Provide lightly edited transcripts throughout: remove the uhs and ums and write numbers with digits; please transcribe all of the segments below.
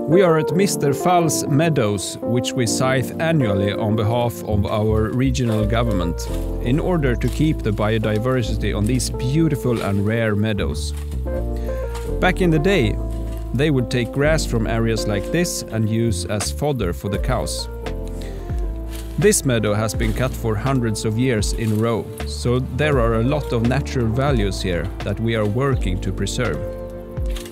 We are at Mr. Fall's Meadows, which we scythe annually on behalf of our regional government, in order to keep the biodiversity on these beautiful and rare meadows. Back in the day, they would take grass from areas like this and use as fodder for the cows. This meadow has been cut for hundreds of years in a row, so there are a lot of natural values here that we are working to preserve.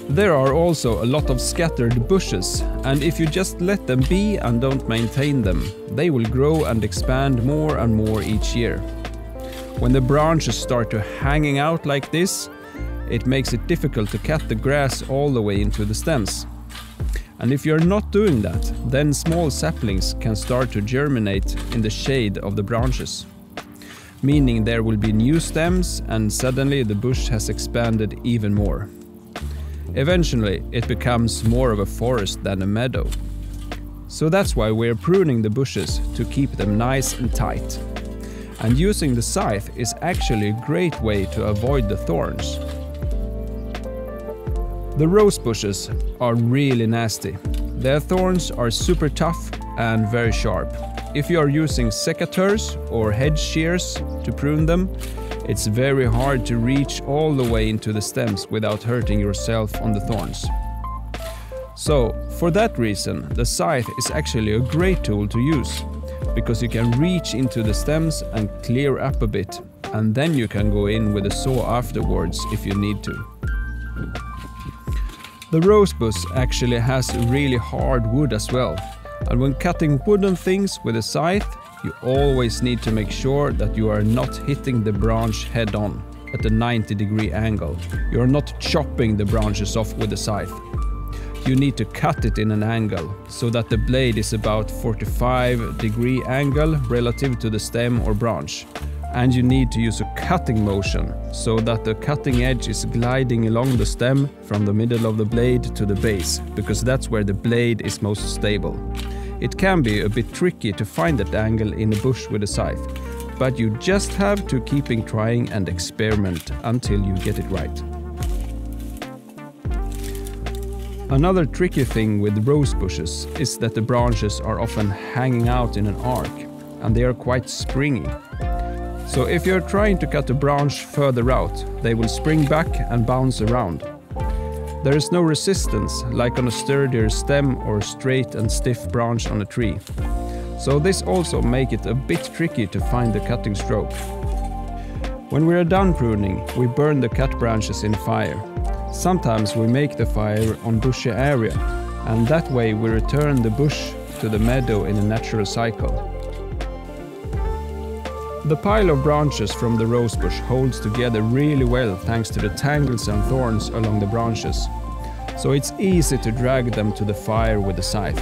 There are also a lot of scattered bushes, and if you just let them be and don't maintain them, they will grow and expand more and more each year. When the branches start to hanging out like this, it makes it difficult to cut the grass all the way into the stems. And if you're not doing that, then small saplings can start to germinate in the shade of the branches, meaning there will be new stems and suddenly the bush has expanded even more. Eventually, it becomes more of a forest than a meadow. So that's why we're pruning the bushes to keep them nice and tight. And using the scythe is actually a great way to avoid the thorns. The rose bushes are really nasty. Their thorns are super tough and very sharp. If you are using secateurs or hedge shears to prune them, it's very hard to reach all the way into the stems without hurting yourself on the thorns. So, for that reason, the scythe is actually a great tool to use, because you can reach into the stems and clear up a bit, and then you can go in with a saw afterwards if you need to. The rosebush actually has really hard wood as well, and when cutting wooden things with a scythe, you always need to make sure that you are not hitting the branch head on at a 90-degree angle. You are not chopping the branches off with a scythe. You need to cut it in an angle so that the blade is about 45-degree angle relative to the stem or branch. And you need to use a cutting motion so that the cutting edge is gliding along the stem from the middle of the blade to the base, because that's where the blade is most stable. It can be a bit tricky to find that angle in a bush with a scythe, but you just have to keep trying and experiment until you get it right. Another tricky thing with rose bushes is that the branches are often hanging out in an arc, and they are quite springy. So if you're trying to cut a branch further out, they will spring back and bounce around. There is no resistance like on a sturdier stem or straight and stiff branch on a tree. So this also makes it a bit tricky to find the cutting stroke. When we are done pruning, we burn the cut branches in fire. Sometimes we make the fire on bushy area, and that way we return the bush to the meadow in a natural cycle. The pile of branches from the rosebush holds together really well thanks to the tangles and thorns along the branches, so it's easy to drag them to the fire with the scythe.